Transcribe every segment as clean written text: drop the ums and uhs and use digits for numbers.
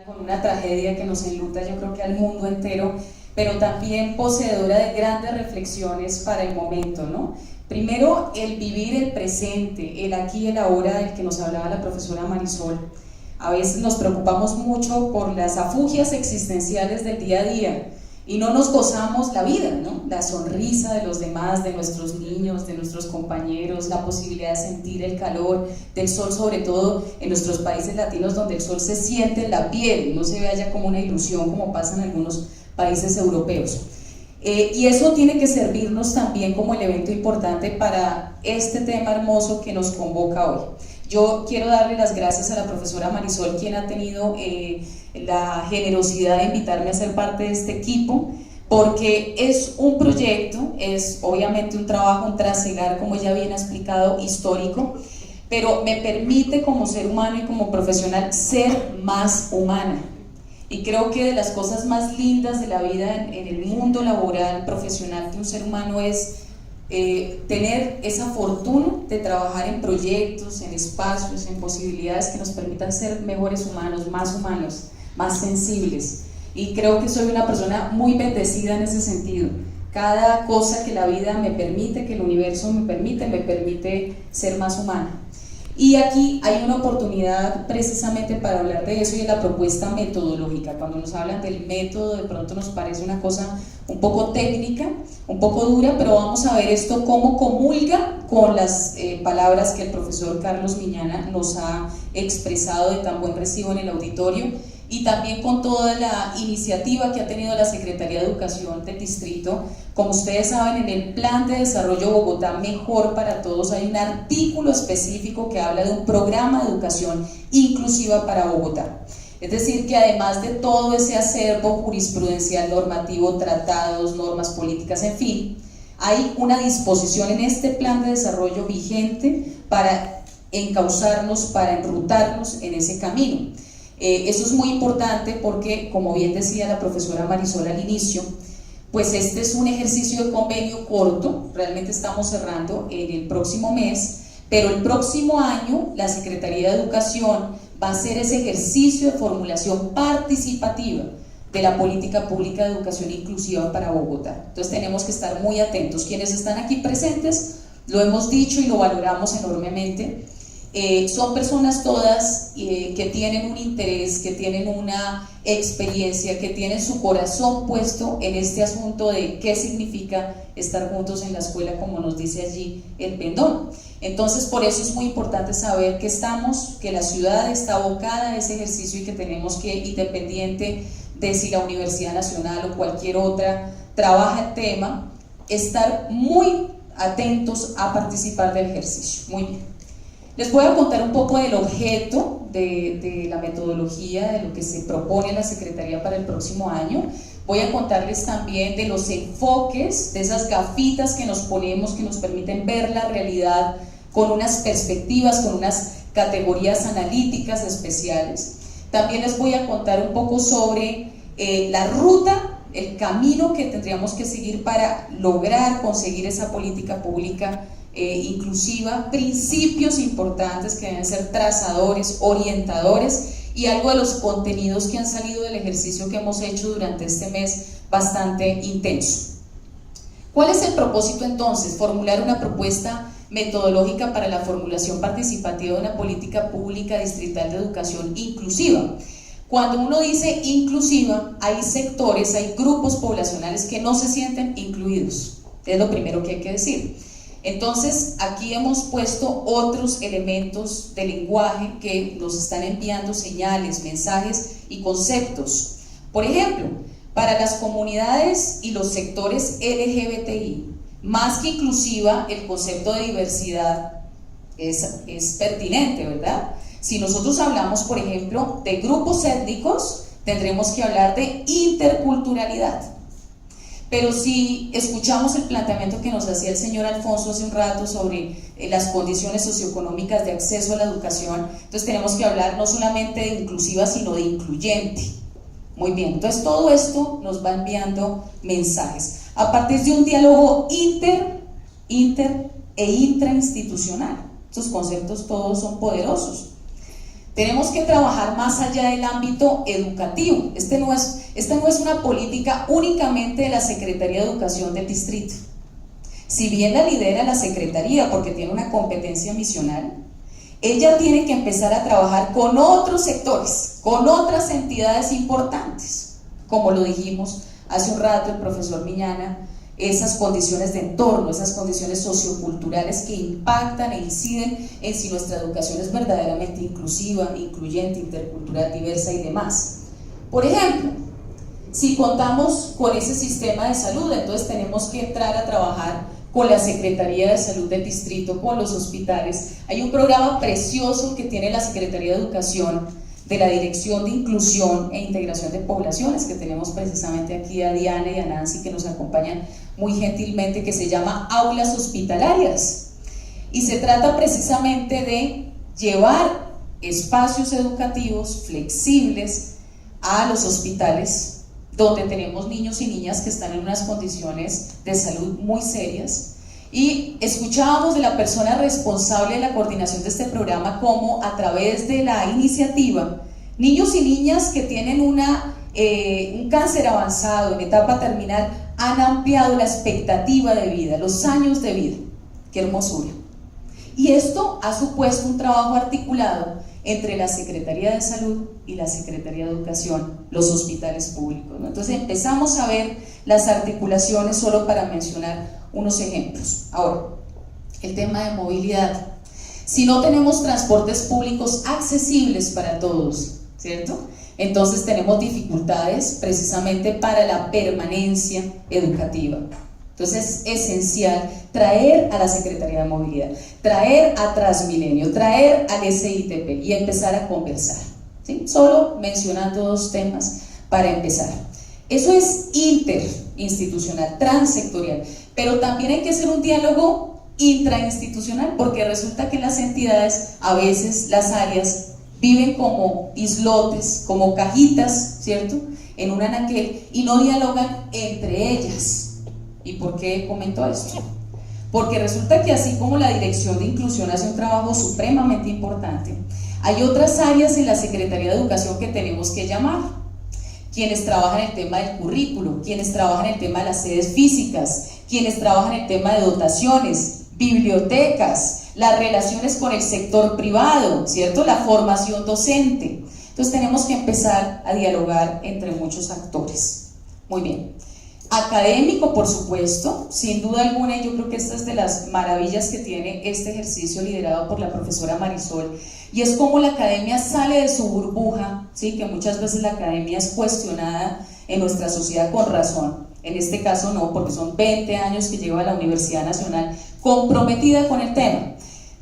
con una tragedia que nos enluta, yo creo que al mundo entero, pero también poseedora de grandes reflexiones para el momento, ¿no? Primero, el vivir el presente, el aquí y el ahora del que nos hablaba la profesora Marisol. A veces nos preocupamos mucho por las afugias existenciales del día a día y no nos gozamos la vida, ¿no? La sonrisa de los demás, de nuestros niños, de nuestros compañeros, la posibilidad de sentir el calor del sol, sobre todo en nuestros países latinos donde el sol se siente en la piel, no se ve allá como una ilusión como pasa en algunos países europeos. Y eso tiene que servirnos también como elemento importante para este tema hermoso que nos convoca hoy. Yo quiero darle las gracias a la profesora Marisol, quien ha tenido la generosidad de invitarme a ser parte de este equipo, porque es un proyecto, es obviamente un trabajo, un trasegar, como ella bien ha explicado, histórico, pero me permite como ser humano y como profesional ser más humana. Y creo que de las cosas más lindas de la vida en el mundo laboral, profesional de un ser humano es tener esa fortuna de trabajar en proyectos, en espacios, en posibilidades que nos permitan ser mejores humanos, más sensibles. Y creo que soy una persona muy bendecida en ese sentido. Cada cosa que la vida me permite, que el universo me permite ser más humana. Y aquí hay una oportunidad precisamente para hablar de eso, y de la propuesta metodológica. Cuando nos hablan del método, de pronto nos parece una cosa un poco técnica, un poco dura, pero vamos a ver esto cómo comulga con las palabras que el profesor Carlos Miñana nos ha expresado de tan buen recibo en el auditorio, y también con toda la iniciativa que ha tenido la Secretaría de Educación del Distrito. Como ustedes saben, en el Plan de Desarrollo Bogotá Mejor para Todos hay un artículo específico que habla de un programa de educación inclusiva para Bogotá. Es decir, que además de todo ese acervo jurisprudencial, normativo, tratados, normas políticas, en fin, hay una disposición en este Plan de Desarrollo vigente para encauzarnos, para enrutarnos en ese camino. Eso es muy importante porque, como bien decía la profesora Marisol al inicio, pues este es un ejercicio de convenio corto, realmente estamos cerrando en el próximo mes, pero el próximo año la Secretaría de Educación va a hacer ese ejercicio de formulación participativa de la política pública de educación inclusiva para Bogotá. Entonces tenemos que estar muy atentos. Quienes están aquí presentes, lo hemos dicho y lo valoramos enormemente. Son personas todas que tienen un interés, que tienen una experiencia, que tienen su corazón puesto en este asunto de qué significa estar juntos en la escuela, como nos dice allí el pendón. Entonces, por eso es muy importante saber que que la ciudad está abocada a ese ejercicio, y que tenemos que, independiente de si la Universidad Nacional o cualquier otra trabaja el tema, estar muy atentos a participar del ejercicio. Muy bien. Les voy a contar un poco del objeto, de la metodología, de lo que se propone la Secretaría para el próximo año. Voy a contarles también de los enfoques, de esas gafitas que nos ponemos, que nos permiten ver la realidad con unas perspectivas, con unas categorías analíticas especiales. También les voy a contar un poco sobre la ruta, el camino que tendríamos que seguir para lograr conseguir esa política pública inclusiva, principios importantes que deben ser trazadores, orientadores, y algo de los contenidos que han salido del ejercicio que hemos hecho durante este mes bastante intenso. ¿Cuál es el propósito entonces? Formular una propuesta metodológica para la formulación participativa de una política pública distrital de educación inclusiva. Cuando uno dice inclusiva, hay sectores, hay grupos poblacionales que no se sienten incluidos, es lo primero que hay que decir. Entonces, aquí hemos puesto otros elementos de lenguaje que nos están enviando señales, mensajes y conceptos. Por ejemplo, para las comunidades y los sectores LGBTI, más que inclusiva, el concepto de diversidad es pertinente, ¿verdad? Si nosotros hablamos, por ejemplo, de grupos étnicos, tendremos que hablar de interculturalidad. Pero si escuchamos el planteamiento que nos hacía el señor Alfonso hace un rato sobre las condiciones socioeconómicas de acceso a la educación, entonces tenemos que hablar no solamente de inclusiva, sino de incluyente. Muy bien, entonces todo esto nos va enviando mensajes a partir de un diálogo inter e intrainstitucional. Estos conceptos todos son poderosos. Tenemos que trabajar más allá del ámbito educativo. Esta no es una política únicamente de la Secretaría de Educación del distrito. Si bien la lidera la Secretaría porque tiene una competencia misional, ella tiene que empezar a trabajar con otros sectores, con otras entidades importantes, como lo dijimos hace un rato el profesor Miñana, esas condiciones de entorno, esas condiciones socioculturales que impactan e inciden en si nuestra educación es verdaderamente inclusiva, incluyente, intercultural, diversa y demás. Por ejemplo, si contamos con ese sistema de salud, entonces tenemos que entrar a trabajar con la Secretaría de Salud del distrito, con los hospitales. Hay un programa precioso que tiene la Secretaría de Educación de la Dirección de Inclusión e Integración de Poblaciones, que tenemos precisamente aquí a Diana y a Nancy, que nos acompañan muy gentilmente, que se llama Aulas Hospitalarias, y se trata precisamente de llevar espacios educativos flexibles a los hospitales donde tenemos niños y niñas que están en unas condiciones de salud muy serias. Y escuchábamos de la persona responsable de la coordinación de este programa cómo a través de la iniciativa, niños y niñas que tienen un cáncer avanzado en etapa terminal han ampliado la expectativa de vida, los años de vida. ¡Qué hermosura! Y esto ha supuesto un trabajo articulado entre la Secretaría de Salud y la Secretaría de Educación, los hospitales públicos, ¿no? Entonces empezamos a ver las articulaciones, solo para mencionar unos ejemplos. Ahora, el tema de movilidad. Si no tenemos transportes públicos accesibles para todos, ¿cierto? Entonces tenemos dificultades precisamente para la permanencia educativa. Entonces es esencial traer a la Secretaría de Movilidad, traer a Transmilenio, traer al SITP y empezar a conversar, ¿sí? Solo mencionando dos temas para empezar. Eso es interinstitucional, transsectorial, pero también hay que hacer un diálogo intrainstitucional, porque resulta que las entidades, a veces las áreas, viven como islotes, como cajitas, ¿cierto?, en un anaquel, y no dialogan entre ellas. ¿Y por qué comento esto? Porque resulta que así como la Dirección de Inclusión hace un trabajo supremamente importante, hay otras áreas en la Secretaría de Educación que tenemos que llamar. Quienes trabajan el tema del currículo, quienes trabajan el tema de las sedes físicas, quienes trabajan el tema de dotaciones, bibliotecas, las relaciones con el sector privado, ¿cierto?, la formación docente. Entonces tenemos que empezar a dialogar entre muchos actores. Muy bien. Académico, por supuesto, sin duda alguna, y yo creo que esta es de las maravillas que tiene este ejercicio liderado por la profesora Marisol, y es como la academia sale de su burbuja, ¿sí?, que muchas veces la academia es cuestionada en nuestra sociedad con razón. En este caso no, porque son 20 años que lleva la Universidad Nacional comprometida con el tema.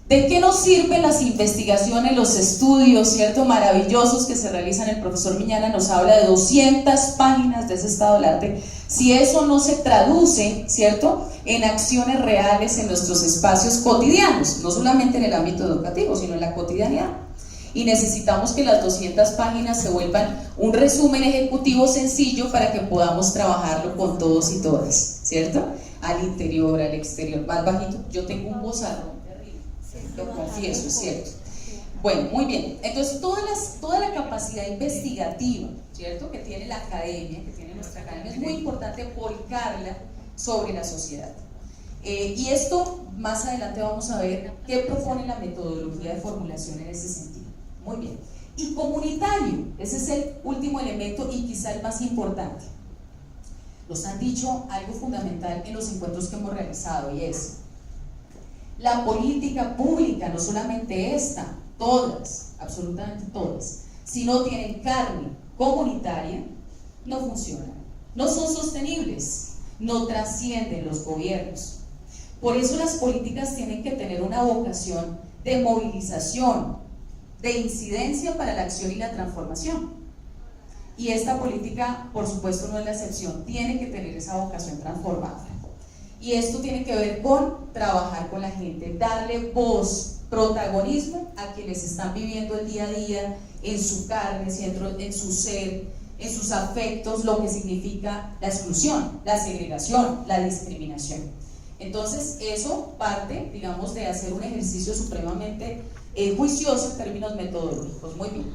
¿De qué nos sirven las investigaciones, los estudios, cierto, maravillosos que se realizan? El profesor Miñana nos habla de 200 páginas de ese estado del arte, si eso no se traduce, cierto, en acciones reales en nuestros espacios cotidianos, no solamente en el ámbito educativo, sino en la cotidianidad. Y necesitamos que las 200 páginas se vuelvan un resumen ejecutivo sencillo para que podamos trabajarlo con todos y todas, ¿cierto? Al interior, al exterior. Más bajito, yo tengo un bozarrón terrible, lo confieso, es cierto. Bueno, muy bien. Entonces toda la capacidad investigativa, ¿cierto?, que tiene la academia, que tiene nuestra academia, es muy importante volcarla sobre la sociedad. Y esto más adelante vamos a ver qué propone la metodología de formulación en ese sentido. Muy bien. Y comunitario, ese es el último elemento y quizá el más importante. Nos han dicho algo fundamental en los encuentros que hemos realizado, y es: la política pública, no solamente esta, todas, absolutamente todas, si no tienen carne comunitaria, no funcionan, no son sostenibles, no trascienden los gobiernos. Por eso las políticas tienen que tener una vocación de movilización, de incidencia para la acción y la transformación. Y esta política, por supuesto, no es la excepción, tiene que tener esa vocación transformadora. Y esto tiene que ver con trabajar con la gente, darle voz, protagonismo a quienes están viviendo el día a día en su carne, en su ser, en sus afectos, lo que significa la exclusión, la segregación, la discriminación. Entonces eso parte, digamos, de hacer un ejercicio supremamente juicioso en términos metodológicos. Muy bien.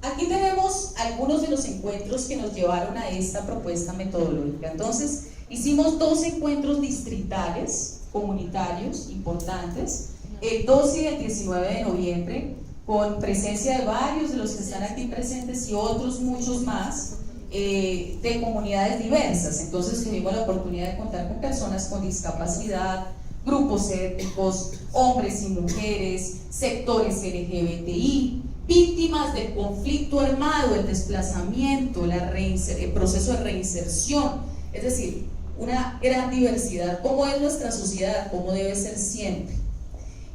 Aquí tenemos algunos de los encuentros que nos llevaron a esta propuesta metodológica. Entonces, hicimos 2 encuentros distritales, comunitarios, importantes, el 12 y el 19 de noviembre, con presencia de varios de los que están aquí presentes y otros muchos más, de comunidades diversas. Entonces tuvimos la oportunidad de contar con personas con discapacidad, grupos étnicos, hombres y mujeres, sectores LGBTI, víctimas del conflicto armado, el desplazamiento, el proceso de reinserción, es decir, una gran diversidad, cómo es nuestra sociedad, cómo debe ser siempre.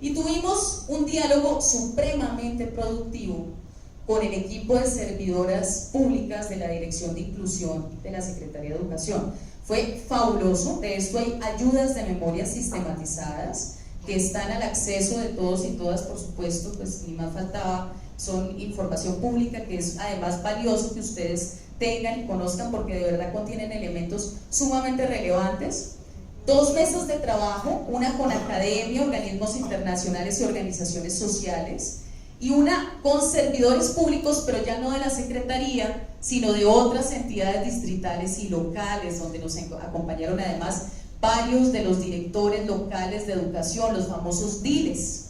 Y tuvimos un diálogo supremamente productivo con el equipo de servidoras públicas de la Dirección de Inclusión de la Secretaría de Educación. Fue fabuloso. De esto hay ayudas de memoria sistematizadas que están al acceso de todos y todas, por supuesto, pues ni más faltaba. Son información pública que es además valioso que ustedes tengan y conozcan, porque de verdad contienen elementos sumamente relevantes. 2 mesas de trabajo, una con academia, organismos internacionales y organizaciones sociales, y una con servidores públicos, pero ya no de la Secretaría, sino de otras entidades distritales y locales, donde nos acompañaron además varios de los directores locales de educación, los famosos DILES,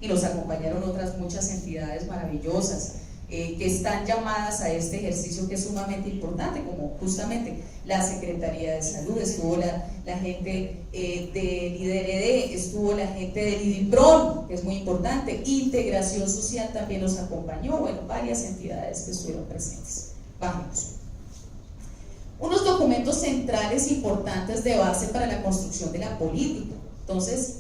y nos acompañaron otras muchas entidades maravillosas que están llamadas a este ejercicio, que es sumamente importante, como justamente la Secretaría de Salud, estuvo la gente del IDRD, estuvo la gente del IDIPRON, que es muy importante, Integración Social también nos acompañó, bueno, varias entidades que estuvieron presentes. Vamos. Unos documentos centrales importantes de base para la construcción de la política. Entonces,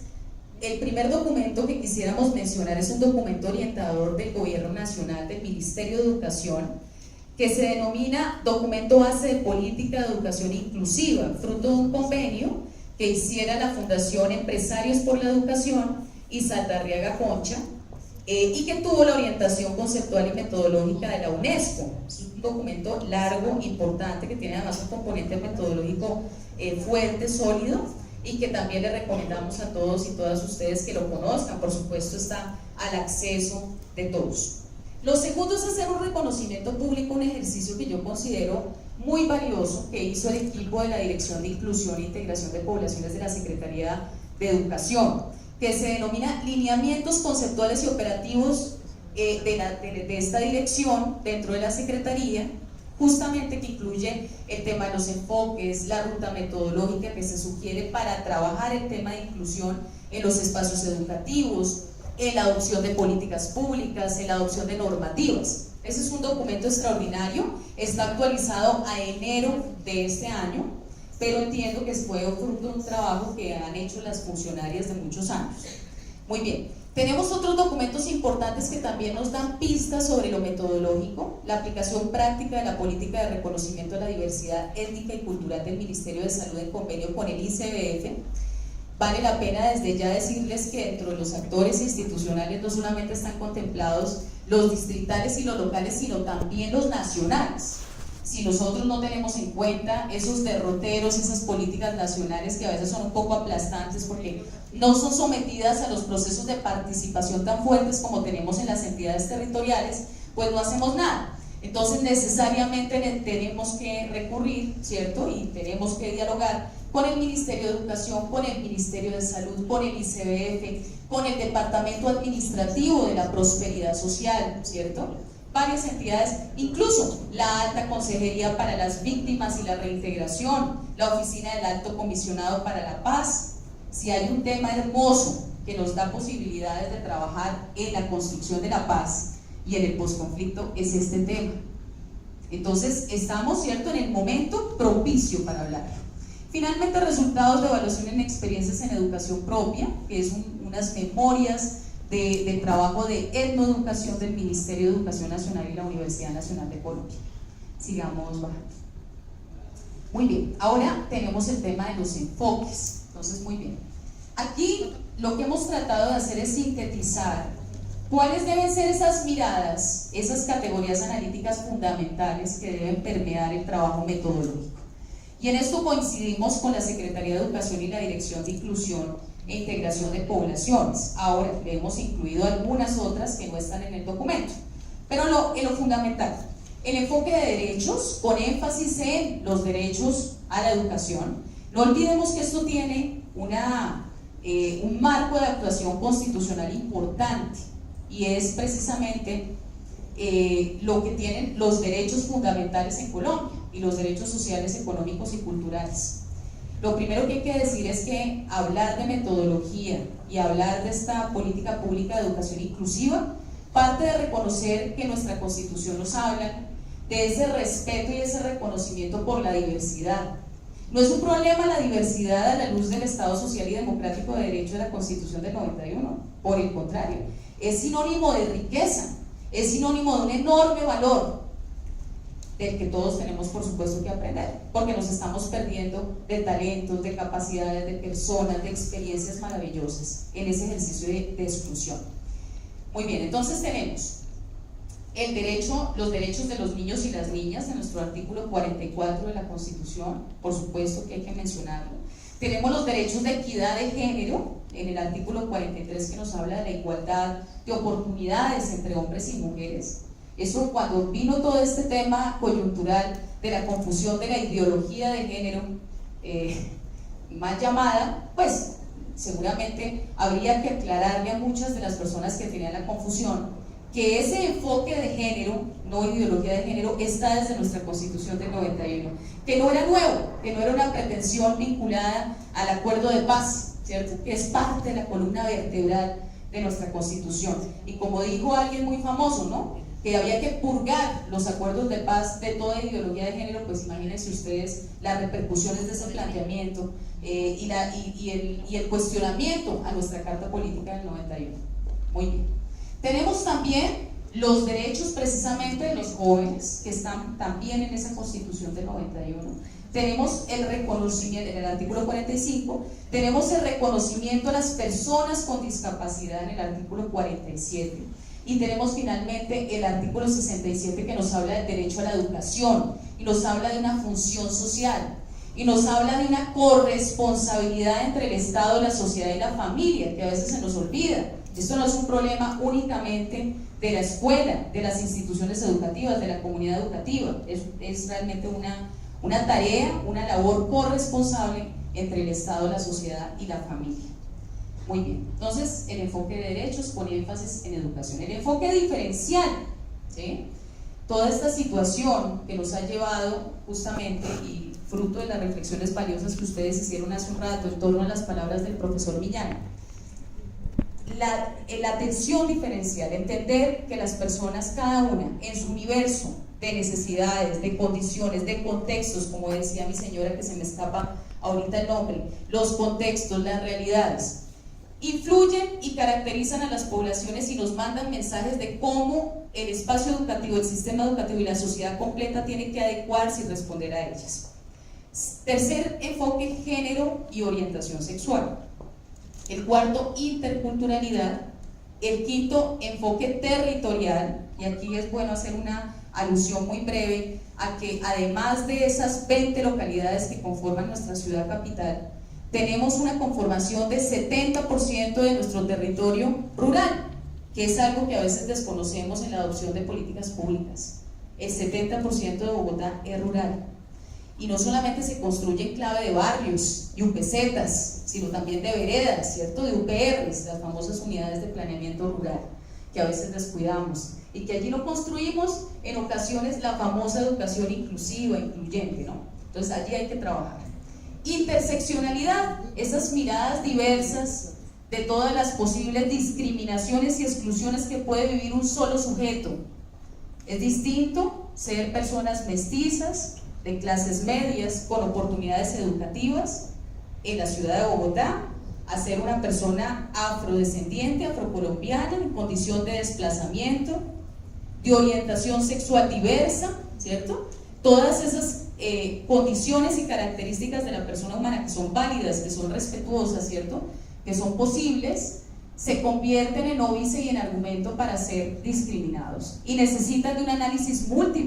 el primer documento que quisiéramos mencionar es un documento orientador del Gobierno Nacional, del Ministerio de Educación, que se denomina Documento Base de Política de Educación Inclusiva, fruto de un convenio que hiciera la Fundación Empresarios por la Educación y Saldarriaga Concha, y que tuvo la orientación conceptual y metodológica de la UNESCO. Es un documento largo, importante, que tiene además un componente metodológico fuerte, sólido, y que también le recomendamos a todos y todas ustedes que lo conozcan. Por supuesto, está al acceso de todos. Lo segundo es hacer un reconocimiento público, un ejercicio que yo considero muy valioso, que hizo el equipo de la Dirección de Inclusión e Integración de Poblaciones de la Secretaría de Educación, que se denomina Lineamientos Conceptuales y Operativos de esta dirección dentro de la Secretaría, justamente, que incluye el tema de los enfoques, la ruta metodológica que se sugiere para trabajar el tema de inclusión en los espacios educativos, en la adopción de políticas públicas, en la adopción de normativas. Ese es un documento extraordinario, está actualizado a enero de este año, pero entiendo que fue fruto de un trabajo que han hecho las funcionarias de muchos años. Muy bien. Tenemos otros documentos importantes que también nos dan pistas sobre lo metodológico, la aplicación práctica de la política de reconocimiento de la diversidad étnica y cultural del Ministerio de Salud en convenio con el ICBF. Vale la pena desde ya decirles que dentro de los actores institucionales no solamente están contemplados los distritales y los locales, sino también los nacionales. Si nosotros no tenemos en cuenta esos derroteros, esas políticas nacionales que a veces son un poco aplastantes porque no son sometidas a los procesos de participación tan fuertes como tenemos en las entidades territoriales, pues no hacemos nada. Entonces necesariamente tenemos que recurrir, ¿cierto? Y tenemos que dialogar con el Ministerio de Educación, con el Ministerio de Salud, con el ICBF, con el Departamento Administrativo de la Prosperidad Social, ¿cierto? Varias entidades, incluso la Alta Consejería para las Víctimas y la Reintegración, la Oficina del Alto Comisionado para la Paz. Si hay un tema hermoso que nos da posibilidades de trabajar en la construcción de la paz y en el posconflicto, es este tema. Entonces estamos, ¿cierto?, en el momento propicio para hablar. Finalmente, resultados de evaluación en experiencias en educación propia, que es unas memorias de trabajo de etnoeducación del Ministerio de Educación Nacional y la Universidad Nacional de Colombia. Sigamos bajando. Muy bien, ahora tenemos el tema de los enfoques. Entonces, muy bien. Aquí lo que hemos tratado de hacer es sintetizar cuáles deben ser esas miradas, esas categorías analíticas fundamentales que deben permear el trabajo metodológico. Y en esto coincidimos con la Secretaría de Educación y la Dirección de Inclusión e integración de poblaciones. Ahora, le hemos incluido algunas otras que no están en el documento. Pero en lo fundamental, el enfoque de derechos, con énfasis en los derechos a la educación. No olvidemos que esto tiene un marco de actuación constitucional importante, y es precisamente lo que tienen los derechos fundamentales en Colombia y los derechos sociales, económicos y culturales. Lo primero que hay que decir es que hablar de metodología y hablar de esta política pública de educación inclusiva parte de reconocer que nuestra Constitución nos habla de ese respeto y ese reconocimiento por la diversidad. No es un problema la diversidad a la luz del Estado Social y Democrático de Derecho de la Constitución del 91, por el contrario, es sinónimo de riqueza, es sinónimo de un enorme valor del que todos tenemos por supuesto que aprender, porque nos estamos perdiendo de talentos, de capacidades, de personas, de experiencias maravillosas en ese ejercicio de exclusión. Muy bien, entonces tenemos los derechos de los niños y las niñas en nuestro artículo 44 de la Constitución, por supuesto que hay que mencionarlo. Tenemos los derechos de equidad de género en el artículo 43, que nos habla de la igualdad de oportunidades entre hombres y mujeres. Eso, cuando vino todo este tema coyuntural de la confusión de la ideología de género, mal llamada, pues seguramente habría que aclararle a muchas de las personas que tenían la confusión que ese enfoque de género, no ideología de género, está desde nuestra Constitución del 91, que no era nuevo, que no era una pretensión vinculada al acuerdo de paz, ¿cierto? Que es parte de la columna vertebral de nuestra Constitución. Y como dijo alguien muy famoso, ¿no?, que había que purgar los acuerdos de paz de toda ideología de género. Pues imagínense ustedes las repercusiones de ese planteamiento y el cuestionamiento a nuestra Carta Política del 91. Muy bien. Tenemos también los derechos precisamente de los jóvenes, que están también en esa Constitución del 91. Tenemos el reconocimiento, en el artículo 45, tenemos el reconocimiento a las personas con discapacidad en el artículo 47, y tenemos finalmente el artículo 67, que nos habla del derecho a la educación, y nos habla de una función social, y nos habla de una corresponsabilidad entre el Estado, la sociedad y la familia, que a veces se nos olvida. Esto no es un problema únicamente de la escuela, de las instituciones educativas, de la comunidad educativa. Es realmente una tarea, una labor corresponsable entre el Estado, la sociedad y la familia. Muy bien, entonces el enfoque de derechos pone énfasis en educación. El enfoque diferencial, ¿sí?, toda esta situación que nos ha llevado justamente, y fruto de las reflexiones valiosas que ustedes hicieron hace un rato en torno a las palabras del profesor Millán, la atención diferencial, entender que las personas, cada una en su universo de necesidades, de condiciones, de contextos, como decía mi señora que se me escapa ahorita el nombre, los contextos, las realidades, influyen y caracterizan a las poblaciones y nos mandan mensajes de cómo el espacio educativo, el sistema educativo y la sociedad completa tienen que adecuarse y responder a ellas. Tercer enfoque, género y orientación sexual. El cuarto, interculturalidad. El quinto, enfoque territorial, y aquí es bueno hacer una alusión muy breve a que además de esas 20 localidades que conforman nuestra ciudad capital, tenemos una conformación de 70% de nuestro territorio rural, que es algo que a veces desconocemos en la adopción de políticas públicas. El 70% de Bogotá es rural, y no solamente se construye en clave de barrios y UPZs, sino también de veredas, ¿cierto?, de UPRs, las famosas unidades de planeamiento rural, que a veces descuidamos, y que allí no construimos en ocasiones la famosa educación inclusiva, incluyente, ¿no? Entonces allí hay que trabajar. Interseccionalidad, esas miradas diversas de todas las posibles discriminaciones y exclusiones que puede vivir un solo sujeto. Es distinto ser personas mestizas, de clases medias, con oportunidades educativas en la ciudad de Bogotá, a ser una persona afrodescendiente, afrocolombiana, en condición de desplazamiento, de orientación sexual diversa, ¿cierto? Todas esas condiciones y características de la persona humana que son válidas, que son respetuosas, ¿cierto?, que son posibles, se convierten en óbice y en argumento para ser discriminados, y necesitan de un análisis múltiple